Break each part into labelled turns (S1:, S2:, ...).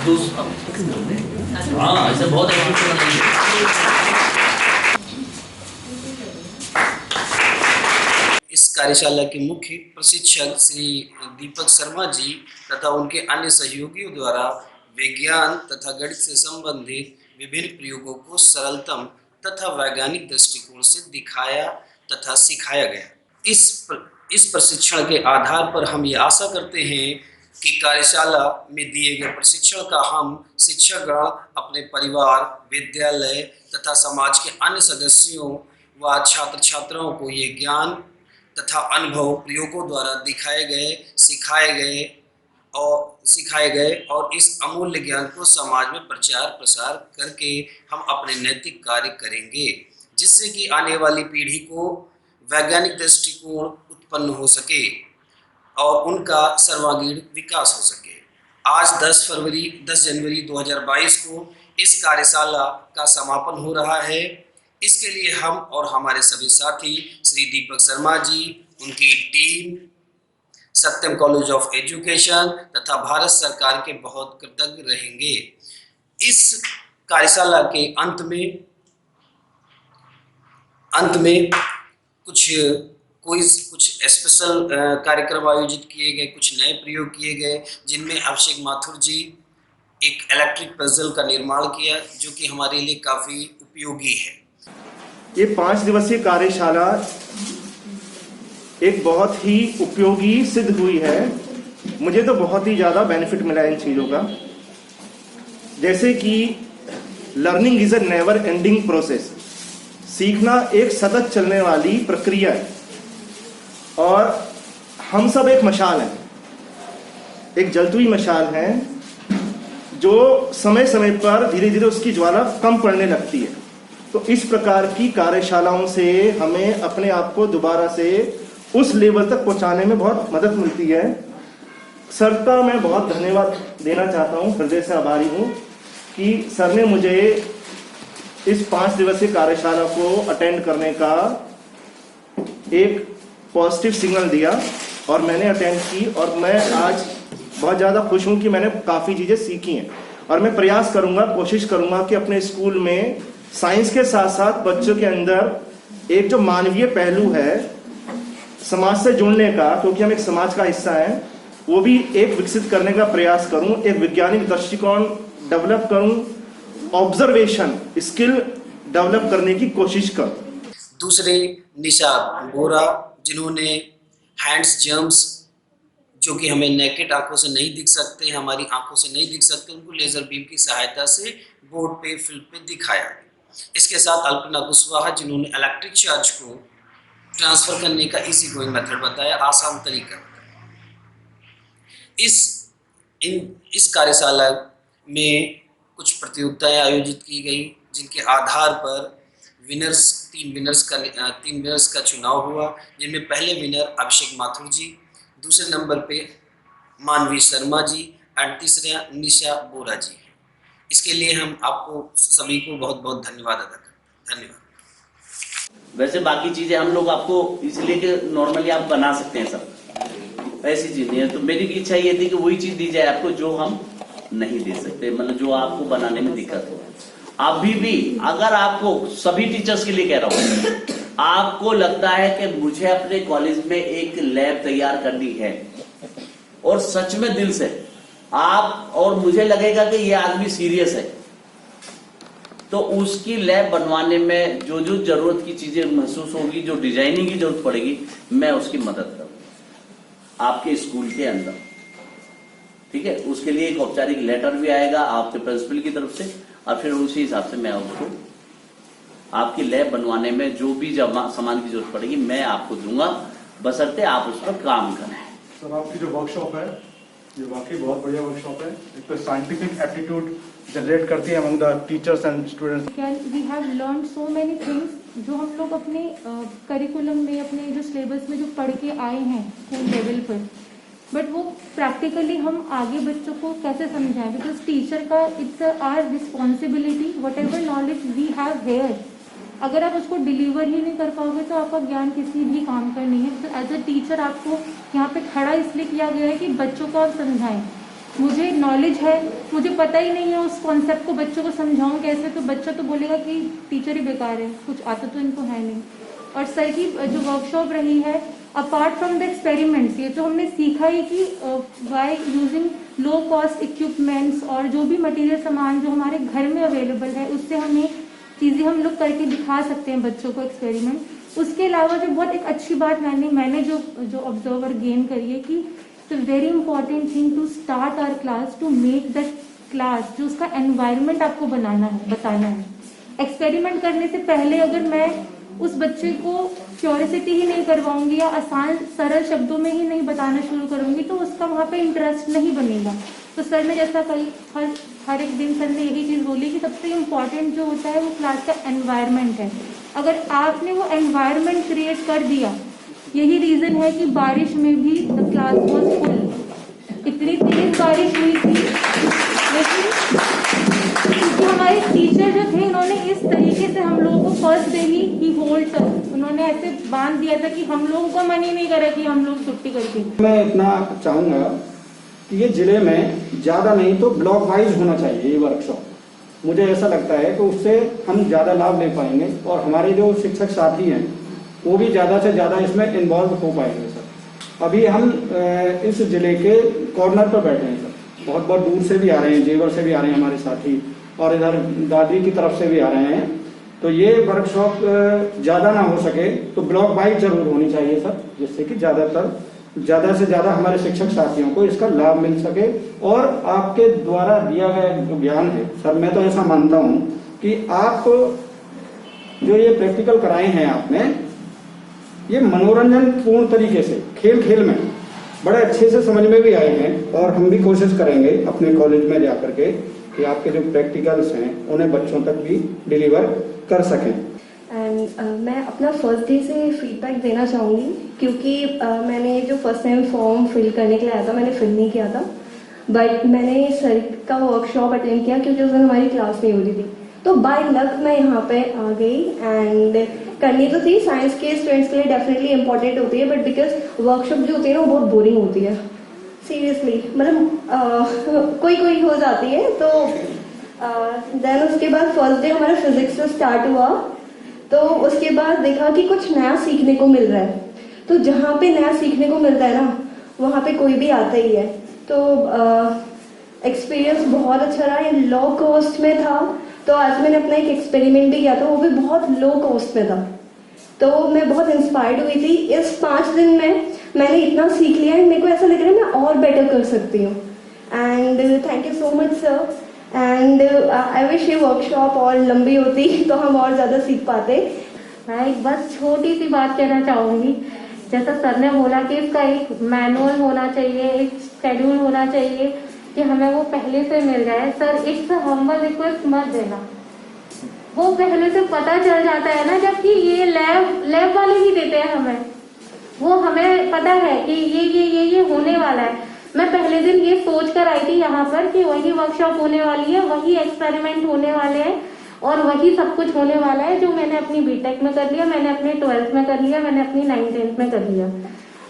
S1: हाँ ऐसे बहुत
S2: इस कार्यशाला के मुख्य प्रशिक्षक श्री दीपक शर्मा जी तथा उनके अन्य सहयोगियों द्वारा विज्ञान तथा गणित से संबंधित विभिन्न प्रयोगों को सरलतम तथा वैज्ञानिक दृष्टिकोण से दिखाया तथा सिखाया गया। इस प्रशिक्षण के आधार पर हम ये आशा करते हैं कि कार्यशाला में दिए गए प्रशिक्षण का हम शिक्षकगण अपने परिवार, विद्यालय तथा समाज के अन्य सदस्यों व छात्र छात्राओं को ये ज्ञान तथा अनुभव प्रयोगों द्वारा सिखाए गए और इस अमूल्य ज्ञान को समाज में प्रचार प्रसार करके हम अपने नैतिक कार्य करेंगे, जिससे कि आने वाली पीढ़ी को वैज्ञानिक दृष्टिकोण उत्पन्न हो सके और उनका सर्वांगीण विकास हो सके। आज 10 जनवरी 2022 को इस कार्यशाला का समापन हो रहा है। इसके लिए हम और हमारे सभी साथी श्री दीपक शर्मा जी, उनकी team, Satyam college of education तथा भारत सरकार के बहुत कृतज्ञ रहेंगे। इस कार्यशाला के अंत में कुछ स्पेशल कार्यक्रम आयोजित किए गए, कुछ नए प्रयोग किए गए, जिनमें अभिषेक माथुर जी एक इलेक्ट्रिक पजल का निर्माण किया जो कि हमारे लिए काफ़ी उपयोगी है।
S3: ये 5 दिवसीय कार्यशाला एक बहुत ही उपयोगी सिद्ध हुई है। मुझे तो बहुत ही ज़्यादा बेनिफिट मिला इन चीज़ों का। जैसे कि learning is a never ending process, सीखना एक सतत चलने वाली प्रक्रिया है और हम सब एक मशाल हैं, एक जलती हुई मशाल हैं जो समय समय पर धीरे धीरे उसकी ज्वाला कम पड़ने लगती है। तो इस प्रकार की कार्यशालाओं से हमें अपने आप को दोबारा से उस लेवल तक पहुंचाने में बहुत मदद मिलती है। सर का मैं बहुत धन्यवाद देना चाहता हूं, हृदय से आभारी हूं कि सर ने मुझे इस 5 दिवसीय कार्यशाला को अटेंड करने का एक पॉजिटिव सिग्नल दिया और मैंने अटेंड की और मैं आज बहुत ज़्यादा खुश हूं कि मैंने काफ़ी चीज़ें सीखी हैं और मैं प्रयास करूंगा, कोशिश करूंगा कि अपने स्कूल में साइंस के साथ साथ बच्चों के अंदर एक जो मानवीय पहलू है समाज से जुड़ने का, क्योंकि हम एक समाज का हिस्सा हैं, वो भी एक विकसित करने का प्रयास करूं, एक वैज्ञानिक दृष्टिकोण डेवलप करूं, ऑब्जर्वेशन स्किल डेवलप करने की कोशिश करूं।
S2: दूसरे निशा बोरा, जिन्होंने हैंड्स जर्म्स जो कि हमें नेकेड आंखों से नहीं दिख सकते, हमारी आंखों से नहीं दिख सकते, उनको लेजर बीम की सहायता से बोर्ड पे फिल्म पे दिखाया। इसके साथ अल्पना कुशवाहा, जिन्होंने इलेक्ट्रिक चार्ज को ट्रांसफर करने का इजी गोइंग मेथड बताया, आसान तरीका। इस कार्यशाला में कुछ प्रतियोगिताएं आयोजित की गई, जिनके आधार पर तीन विनर्स का चुनाव हुआ, जिनमें पहले विनर अभिषेक माथुर जी, दूसरे नंबर पे मानवी शर्मा जी और तीसरा निशा बोरा जी। इसके लिए हम आपको सभी को बहुत बहुत धन्यवाद अदा करते हैं। धन्यवाद।
S1: वैसे बाकी चीजें हम लोग आपको इसलिए कि नॉर्मली आप बना सकते हैं सब, ऐसी चीज नहीं है। तो मेरी इच्छा ये थी कि वही चीज दी जाए आपको जो हम नहीं दे सकते, मतलब जो आपको बनाने में दिक्कत हो। अभी भी अगर आपको, सभी टीचर्स के लिए कह रहा हूं, आपको लगता है कि मुझे अपने कॉलेज में एक लैब तैयार करनी है और सच में दिल से आप, और मुझे लगेगा कि ये आदमी सीरियस है, तो उसकी लैब बनवाने में जो जो जरूरत की चीजें महसूस होगी, जो डिजाइनिंग की जरूरत पड़ेगी, मैं उसकी मदद करूंगा आपके स्कूल के अंदर। ठीक है, उसके लिए एक औपचारिक लेटर भी आएगा आपके प्रिंसिपल की तरफ से और फिर उसी हिसाब से मैं उसको आपकी लैब बनवाने में जो भी सामान की जरूरत पड़ेगी मैं आपको दूंगा, बशर्ते आप उस पर काम करें।
S4: सर, आपकी जो वर्कशॉप है ये वाकई बहुत बढ़िया वर्कशॉप है। एक तो साइंटिफिक एप्टीट्यूड जनरेट करती है among the teachers and students.
S5: We have learn so many things जो हम लोग अपने करिकुलम में, अपने जो सिलेबस में जो पढ़ के आए हैं स्कूल लेवल पर, बट वो प्रैक्टिकली हम आगे बच्चों को कैसे समझाएं, बिकॉज टीचर का it's our responsibility, whatever knowledge we have here, अगर आप उसको डिलीवर ही नहीं कर पाओगे तो आपका ज्ञान किसी भी काम का नहीं है। तो एज अ टीचर आपको यहाँ पे खड़ा इसलिए किया गया है कि बच्चों को आप समझाएं, मुझे नॉलेज है, मुझे पता ही नहीं है उस कॉन्सेप्ट को बच्चों को समझाऊं कैसे, तो बच्चा तो बोलेगा कि टीचर ही बेकार है, कुछ आता तो इनको है नहीं। और सर की जो वर्कशॉप रही है, अपार्ट फ्रॉम द एक्सपेरिमेंट्स, ये तो हमने सीखा ही कि by using low cost equipments और जो भी मटेरियल सामान जो हमारे घर में अवेलेबल है, उससे हमें चीज़ें हम लोग करके दिखा सकते हैं बच्चों को एक्सपेरिमेंट। उसके अलावा जो बहुत एक अच्छी बात मैंने जो ऑब्जर्वर गेन करी है कि the very important thing to start our class, to make that class, जो उसका एनवायरनमेंट आपको बताना है। एक्सपेरिमेंट करने से पहले अगर मैं उस बच्चे को क्यूरियोसिटी ही नहीं करवाऊंगी या आसान सरल शब्दों में ही नहीं बताना शुरू करूंगी, तो उसका वहाँ पे इंटरेस्ट नहीं बनेगा। तो सर ने जैसा कल हर एक दिन सर ने यही चीज़ बोली कि सबसे इम्पॉर्टेंट जो होता है वो क्लास का एनवायरनमेंट है। अगर आपने वो एनवायरनमेंट क्रिएट कर दिया, यही रीज़न है कि बारिश में भी द क्लास वॉज फुल। इतनी तेज बारिश हुई थी, लेकिन क्योंकि हमारे टीचर जो थे उन्होंने इस तरीके से हम लोगों को फर्स्ट डे ही होल्ड उन्होंने ऐसे बांध दिया था कि हम लोगों को मन ही नहीं करा कि हम लोग छुट्टी करके।
S6: मैं इतना चाहूँगा कि ये जिले में ज़्यादा नहीं तो ब्लॉक वाइज होना चाहिए ये वर्कशॉप। मुझे ऐसा लगता है कि उससे हम ज़्यादा लाभ ले पाएंगे और हमारे जो शिक्षक साथी हैं वो भी ज़्यादा से ज़्यादा इसमें इन्वॉल्व हो पाएंगे सर। अभी हम इस जिले के कॉर्नर पर बैठे हैं सर, बहुत बहुत दूर से भी आ रहे हैं, जेवर से भी आ रहे हैं हमारे साथी, और इधर दादरी की तरफ से भी आ रहे हैं। तो ये वर्कशॉप ज़्यादा ना हो सके तो ब्लॉक वाइज जरूर होनी चाहिए सर, जिससे कि ज़्यादा से ज़्यादा हमारे शिक्षक साथियों को इसका लाभ मिल सके। और आपके द्वारा दिया गया जो ज्ञान है सर, मैं तो ऐसा मानता हूँ कि आप जो ये प्रैक्टिकल कराए हैं आपने, ये मनोरंजन पूर्ण तरीके से खेल में बड़े अच्छे से समझ में भी आए हैं। और हम भी कोशिश करेंगे अपने कॉलेज में जाकर के कि आपके जो प्रैक्टिकल्स हैं उन्हें बच्चों तक भी डिलीवर कर सकें।
S7: एंड मैं अपना फर्स्ट डे से फीडबैक देना चाहूँगी, क्योंकि मैंने जो फर्स्ट टाइम फॉर्म फिल करने के लिए आया था मैंने फिल नहीं किया था, बट मैंने सर का वर्कशॉप अटेंड किया क्योंकि उस दिन हमारी क्लास नहीं हो रही थी। तो बाय लक मैं यहाँ पे आ गई एंड करनी तो थी, साइंस के स्टूडेंट्स के लिए डेफिनेटली इंपॉर्टेंट होती है, बट बिकॉज वर्कशॉप जो होती है ना वो बहुत बोरिंग होती है सीरियसली, मतलब कोई हो जाती है। तो देन उसके बाद फर्स्ट डे हमारा फिजिक्स से स्टार्ट हुआ, तो उसके बाद देखा कि कुछ नया सीखने को मिल रहा है। तो जहाँ पे नया सीखने को मिलता है ना वहाँ पे कोई भी आता ही है। तो एक्सपीरियंस बहुत अच्छा रहा, ये लो कॉस्ट में था। तो आज मैंने अपना एक एक्सपेरिमेंट भी किया था, वो भी बहुत लो कॉस्ट में था। तो मैं बहुत इंस्पायर्ड हुई थी। इस 5 दिन में मैंने इतना सीख लिया है, मेरे को ऐसा लग रहा है मैं और बेटर कर सकती हूँ। And thank you so much sir, and I wish ये वर्कशॉप और लंबी होती तो हम और ज़्यादा सीख पाते।
S5: मैं एक बस छोटी सी बात कहना चाहूँगी, जैसा सर ने बोला कि इसका एक मैनुअल होना चाहिए, एक शेड्यूल होना चाहिए कि हमें वो पहले से मिल जाए। सर एक हम्बल रिक्वेस्ट मत देना, वो पहले से पता चल जाता है ना, जबकि ये लैब वाले ही देते हैं हमें, वो हमें पता है कि ये होने वाला है। मैं पहले दिन ये सोच कर आई थी यहाँ पर कि वही वर्कशॉप होने वाली है, वही एक्सपेरिमेंट होने वाले हैं और वही सब कुछ होने वाला है जो मैंने अपनी बीटेक में कर लिया, मैंने अपने 12th में कर लिया, मैंने अपनी 9th में कर लिया।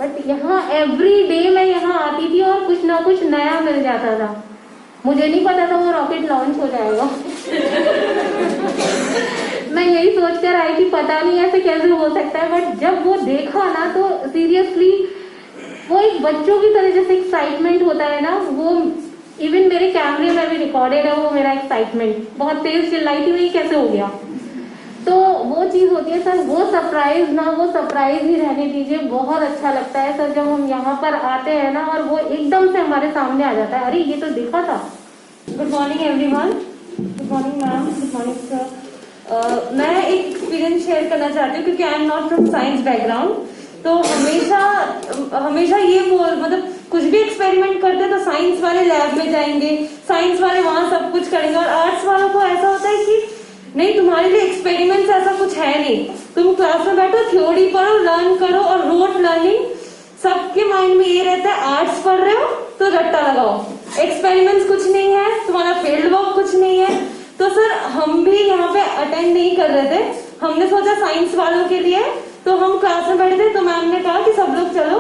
S5: बट यहाँ एवरी डे मैं यहाँ आती थी और कुछ ना कुछ नया मिल जाता था। मुझे नहीं पता था वो रॉकेट लॉन्च हो जाएगा। मैं यही सोच कर आई थी पता नहीं ऐसे कैसे हो सकता है, बट जब वो देखा ना तो सीरियसली वो एक बच्चों की तरह जैसे एक्साइटमेंट होता है ना, वो इवन मेरे कैमरे में भी रिकॉर्डेड है वो मेरा एक्साइटमेंट। बहुत तेज चिल्लाई थी, वही कैसे हो गया। तो वो चीज होती है सर, वो सरप्राइज ना, वो सरप्राइज ही रहने दीजिए। बहुत अच्छा लगता है सर जब हम यहाँ पर आते हैं ना और वो एकदम से हमारे सामने आ जाता है, अरे ये तो देखा था। Good morning everyone, good morning ma'am, good morning sir. मैं एक एक्सपीरियंस शेयर करना चाहती हूँ क्योंकि I am not from science background. तो हमेशा ये मतलब कुछ भी एक्सपेरिमेंट करते तो साइंस वाले लैब में जाएंगे, साइंस वाले वहां सब कुछ करेंगे, और आर्ट्स वालों को ऐसा होता है कि नहीं तुम्हारे लिए एक्सपेरिमेंट्स ऐसा कुछ है नहीं, तुम क्लास में बैठो, थ्योरी पढ़ो, लर्न करो और रोट लर्निंग। सबके माइंड में ये रहता है आर्ट्स पढ़ रहे हो तो रट्टा लगाओ, एक्सपेरिमेंट्स कुछ नहीं है, तुम्हारा फील्ड वर्क कुछ नहीं है। तो सर हम भी यहाँ पे अटेंड नहीं कर रहे थे, हमने सोचा साइंस वालों के लिए, तो हम क्लास में बैठे थे तो मैम ने कहा कि सब लोग चलो।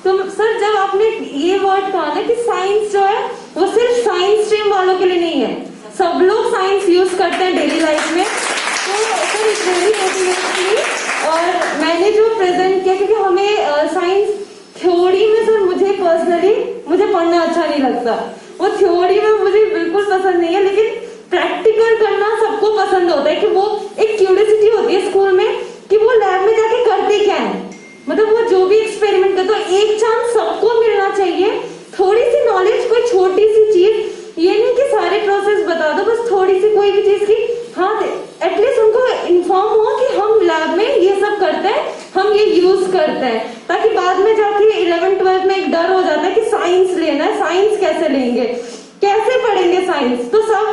S5: तो सर जब आपने ये वर्ड कहा ना कि साइंस जो है
S8: वो सिर्फ साइंस स्ट्रीम वालों के लिए नहीं है, सब लोग साइंस यूज करते हैं डेली लाइफ में। तो सर इट्स वेरी मोटिवेटिंग। और मैंने जो प्रेजेंट किया, क्योंकि हमें साइंस थ्योरी में सर मुझे पर्सनली मुझे पढ़ना अच्छा नहीं लगता, वो थ्योरी में मुझे बिल्कुल पसंद नहीं है, लेकिन प्रैक्टिकल करना सबको पसंद होता है कि वो एक क्यूरियोसिटी होती है स्कूल में कि वो लैब में जाके करते क्या है, मतलब वो जो भी एक्सपेरिमेंट करते हो एक चांस सबको मिलना चाहिए। थोड़ी सी नॉलेज, कोई छोटी सी चीज, ये नहीं कि सारे प्रोसेस बता दो, बस थोड़ी सी कोई भी चीज की हाँ एटलीस्ट उनको इन्फॉर्म हो कि हम लैब में ये सब करते हैं, हम ये यूज करते हैं, ताकि बाद में जाके 11th-12th में एक डर हो जाता है कि साइंस लेना है, साइंस कैसे लेंगे, कैसे पढ़ेंगे साइंस। तो सब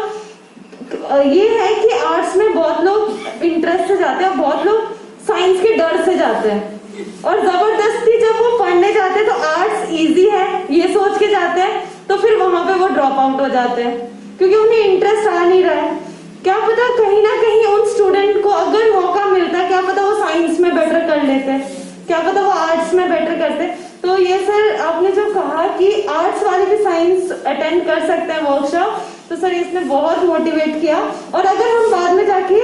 S8: ये है कि आर्ट्स में बहुत लोग इंटरेस्ट से जाते हैं, बहुत लोग साइंस के डर से जाते हैं, और जबरदस्ती जब वो पढ़ने जाते हैं तो आर्ट्स इजी है ये सोच के जाते हैं, तो फिर वहां पे वो ड्रॉप आउट हो जाते हैं क्योंकि उन्हें इंटरेस्ट आ नहीं रहा है। क्या पता कहीं ना कहीं उन स्टूडेंट को अगर मौका मिलता, क्या पता वो साइंस में बेटर कर लेते, क्या पता वो आर्ट्स में बेटर करते। तो ये सर आपने जो कहा कि आर्ट्स वाले भी साइंस अटेंड कर सकते हैं वर्कशॉप, तो सर इसने बहुत मोटिवेट किया। और अगर हम बाद में जाके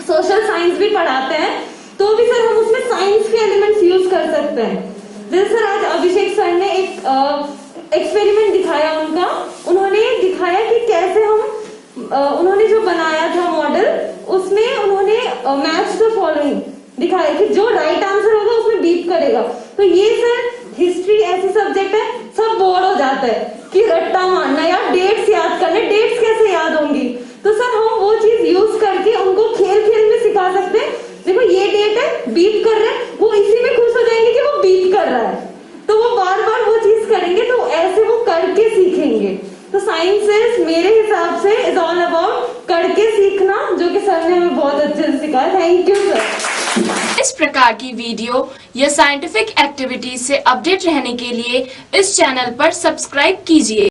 S8: सोशल साइंस भी पढ़ाते हैं तो भी सर हम उसमें साइंस के एलिमेंट्स यूज कर सकते हैं। जैसे सर आज अभिषेक सर ने एक एक्सपेरिमेंट दिखाया उनका, उन्होंने दिखाया कि कैसे हम उन्होंने जो बनाया था मॉडल, उसमें उन्होंने मैच द फॉलोइंग दिखाया कि जो राइट आंसर होगा उसमें बीप करेगा। तो ये सर हिस्ट्री ऐसी सब्जेक्ट है, सब बोर हो जाता है कि रट्टा मारना या डेट्स याद करने, डेट्स कैसे याद होंगी। तो सर हम वो चीज यूज करके उनको खेल खेल में सिखा सकते हैं, देखो ये डेट है, बीप कर रहा है, वो इसी में खुश हो जाएंगे कि वो बीप कर रहा है, तो वो बार बार वो चीज करेंगे, तो ऐसे वो करके सीखेंगे। तो साइंस मेरे हिसाब से इज ऑल अबाउट करके सीखना, जो कि सर ने हमें बहुत अच्छे से सिखाया। Thank you sir.
S9: इस प्रकार की वीडियो या साइंटिफिक एक्टिविटीज से अपडेट रहने के लिए इस चैनल पर सब्सक्राइब कीजिए।